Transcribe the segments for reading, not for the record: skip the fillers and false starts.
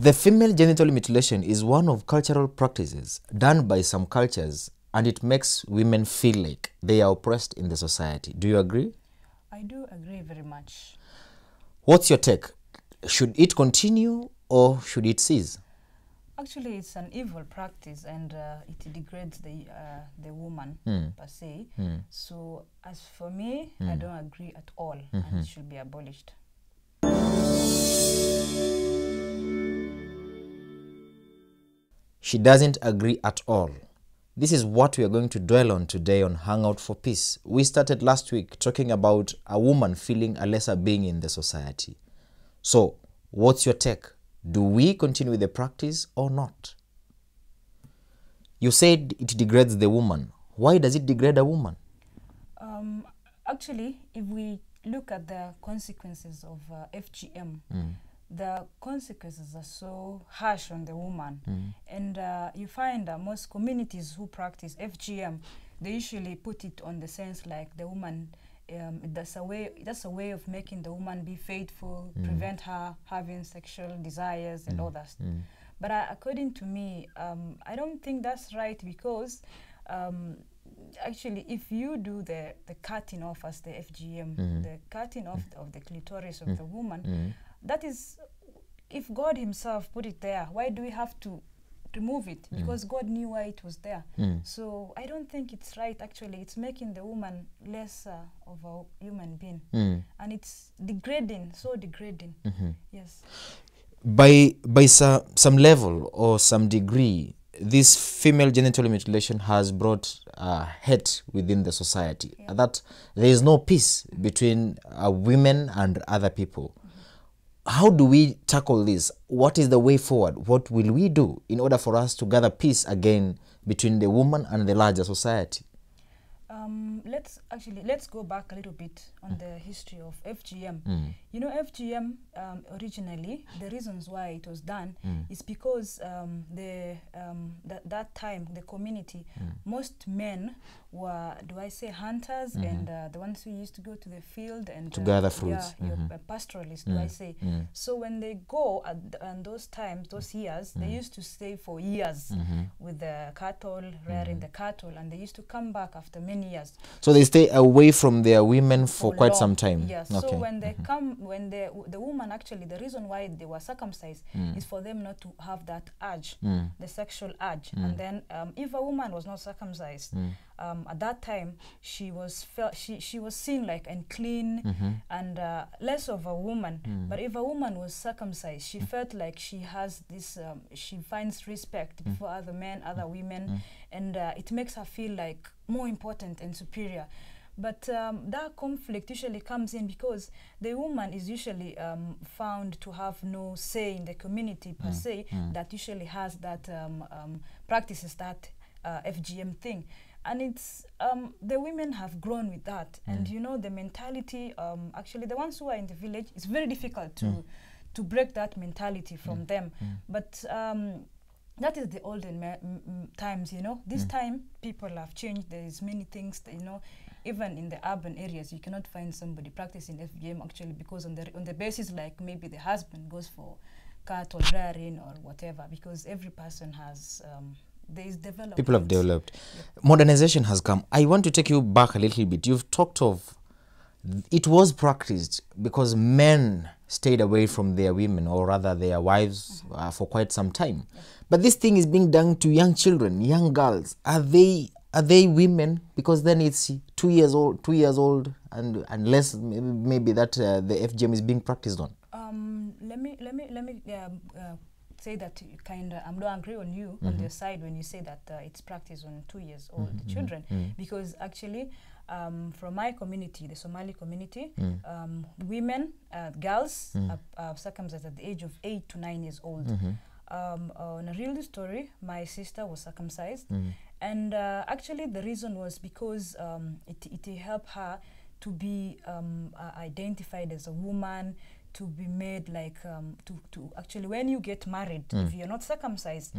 The female genital mutilation is one of cultural practices done by some cultures, and it makes women feel like they are oppressed in the society. Do you agree? I do agree very much. What's your take? Should it continue or should it cease? Actually, it's an evil practice, and it degrades the woman per se. So as for me, I don't agree at all, and it should be abolished. She doesn't agree at all. This is what we are going to dwell on today on Hangout for Peace. We started last week talking about a woman feeling a lesser being in the society. So, what's your take? Do we continue with the practice or not? You said it degrades the woman. Why does it degrade a woman? Actually, if we look at the consequences of FGM, the consequences are so harsh on the woman. And you find most communities who practice FGM, they usually put it on the sense like the woman, that's a way of making the woman be faithful, prevent her having sexual desires and all that. But according to me, I don't think that's right, because actually, if you do the cutting off as the FGM, the cutting off of the clitoris of the woman, that is, if God himself put it there, why do we have to remove it? Because God knew why it was there. So I don't think it's right. Actually, it's making the woman less of a human being, and it's degrading, so degrading. Yes. By some level or some degree, this female genital mutilation has brought hate within the society, that there is no peace between women and other people. How do we tackle this? What is the way forward? What will we do in order for us to gather peace again between the woman and the larger society? Let's go back a little bit on the history of FGM. You know, FGM originally, the reasons why it was done is because that time the community, most men were, do I say, hunters, and the ones who used to go to the field and to gather fruits. Pastoralists, do I say. So when they go at those times, those years, they used to stay for years with the cattle, rearing the cattle, and they used to come back after many years. So they stay away from their women for quite some time. Yes. Okay. So when they come, when the woman, actually, the reason why they were circumcised is for them not to have that urge, the sexual urge. And then if a woman was not circumcised, at that time she was seen like unclean and less of a woman. But if a woman was circumcised, she felt like she has this, she finds respect before other men, other women, and it makes her feel like more important and superior. But that conflict usually comes in because the woman is usually found to have no say in the community per se, that usually has that practices that FGM thing. And it's the women have grown with that, and you know, the mentality, actually the ones who are in the village, it's very difficult to break that mentality from them. But that is the olden times, you know. This time people have changed. There is many things that, you know, even in the urban areas you cannot find somebody practicing FGM actually, because on the basis like maybe the husband goes for cattle rearing or whatever, because every person has there is development. People have developed. Modernization has come. I want to take you back a little bit. You've talked of it was practiced because men stayed away from their women, or rather their wives, for quite some time. But this thing is being done to young children, young girls. Are they women? Because then it's 2 years old, and unless maybe that the FGM is being practiced on. Let me say that I don't agree on you on the side when you say that it's practiced on 2 years old children, because actually from my community, the Somali community, women, girls are circumcised at the age of 8 to 9 years old. On a real story, my sister was circumcised, and actually the reason was because it helped her to be identified as a woman, to be made like to actually, when you get married, if you're not circumcised,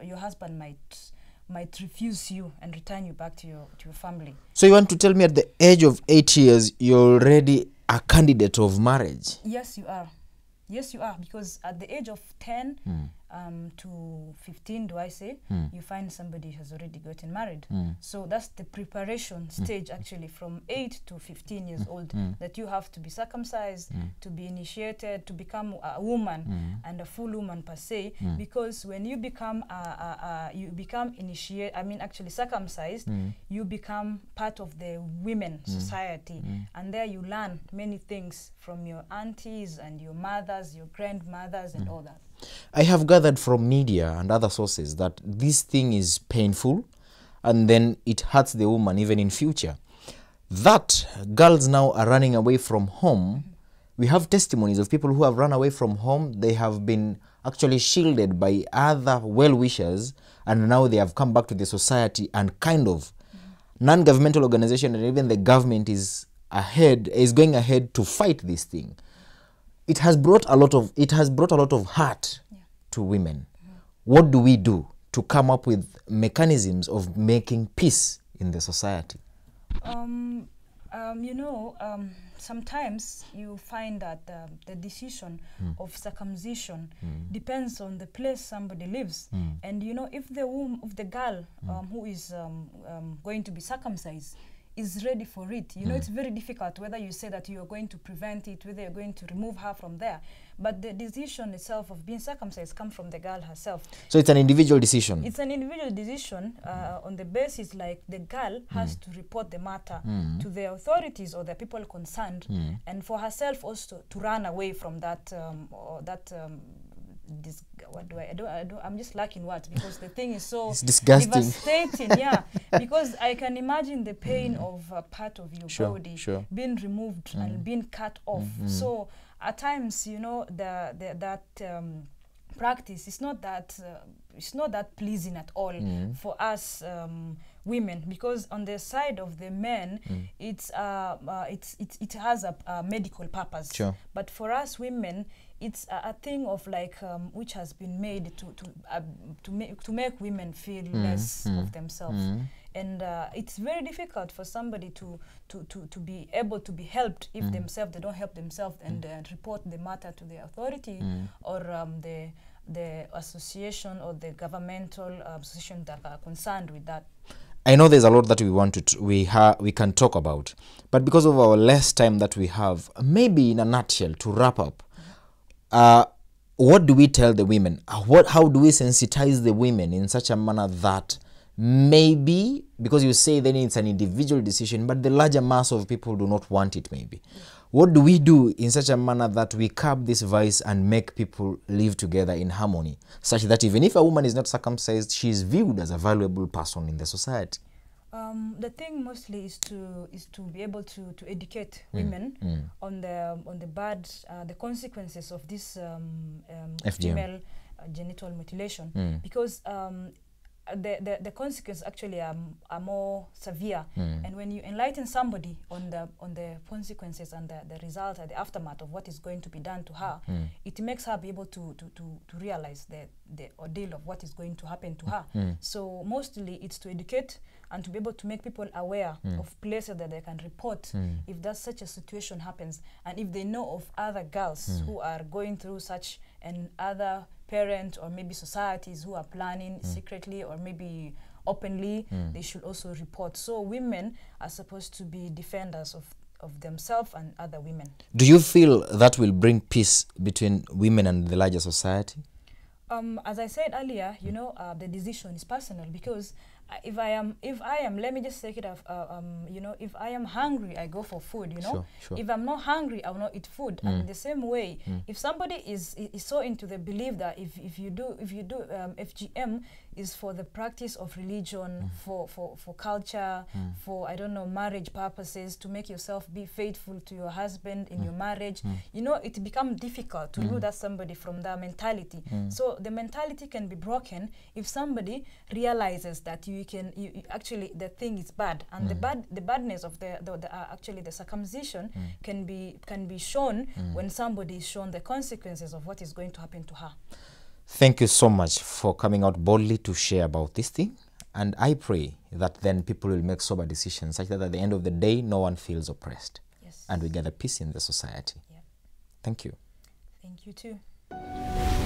your husband might refuse you and return you back to your family. So you want to tell me at the age of 8 years you're already a candidate of marriage? Yes, you are. Yes, you are, because at the age of 10 to 15, do I say, you find somebody has already gotten married. So that's the preparation stage, actually, from 8 to 15 years old, that you have to be circumcised, to be initiated, to become a woman, and a full woman per se, because when you become actually circumcised, you become part of the women society, and there you learn many things from your aunties and your mothers, your grandmothers, and all that. I have gathered from media and other sources that this thing is painful, and then it hurts the woman even in future. That girls now are running away from home. We have testimonies of people who have run away from home. They have been actually shielded by other well-wishers, and now they have come back to the society, and kind of non-governmental organization and even the government is going ahead to fight this thing. It has brought a lot of hurt to women. What do we do to come up with mechanisms of making peace in the society? Sometimes you find that the decision of circumcision depends on the place somebody lives. And if the girl who is going to be circumcised is ready for it, it's very difficult whether you say that you are going to prevent it, whether you're going to remove her from there. But the decision itself of being circumcised comes from the girl herself. So it's an individual decision? It's an individual decision on the basis like the girl has to report the matter to the authorities or the people concerned, and for herself also to run away from that I'm just lacking words, because the thing is so it's disgusting, devastating. Because I can imagine the pain of a part of your body being removed and being cut off. So at times, that practice is not that pleasing at all for us women, because on the side of the men, it has a medical purpose. But for us women, it's a thing of like which has been made to make women feel less of themselves. And it's very difficult for somebody to be able to be helped if themselves they don't help themselves and report the matter to the authority or the association or the governmental association that are concerned with that. I know there's a lot that we can talk about, but because of our less time that we have, maybe in a nutshell, to wrap up, what do we tell the women? How do we sensitize the women in such a manner that maybe, because you say then it's an individual decision, but the larger mass of people do not want it maybe. What do we do in such a manner that we curb this vice and make people live together in harmony, such that even if a woman is not circumcised, she is viewed as a valuable person in the society? The thing mostly is to be able to educate women on the consequences of this female genital mutilation, because the consequences actually are more severe, and when you enlighten somebody on the consequences and the result and the aftermath of what is going to be done to her, it makes her be able to realize the ordeal of what is going to happen to her. So mostly it's to educate and to be able to make people aware of places that they can report if that such a situation happens, and if they know of other girls who are going through such, and other parents or maybe societies who are planning secretly or maybe openly, they should also report. So women are supposed to be defenders of themselves and other women. Do you feel that will bring peace between women and the larger society? As I said earlier, the decision is personal, because if I am, let me just take it off, if I am hungry, I go for food, Sure. If I'm not hungry, I will not eat food. And in the same way, if somebody is so into the belief that if you do FGM is for the practice of religion, for culture, for, I don't know, marriage purposes, to make yourself be faithful to your husband in your marriage, it becomes difficult to look at somebody from that mentality. So the mentality can be broken if somebody realizes that you actually the thing is bad, and the badness of actually the circumcision can be shown when somebody is shown the consequences of what is going to happen to her. Thank you so much for coming out boldly to share about this thing, and I pray that then people will make sober decisions such that at the end of the day no one feels oppressed. Yes. And we gather peace in the society. Yeah. Thank you. Thank you too.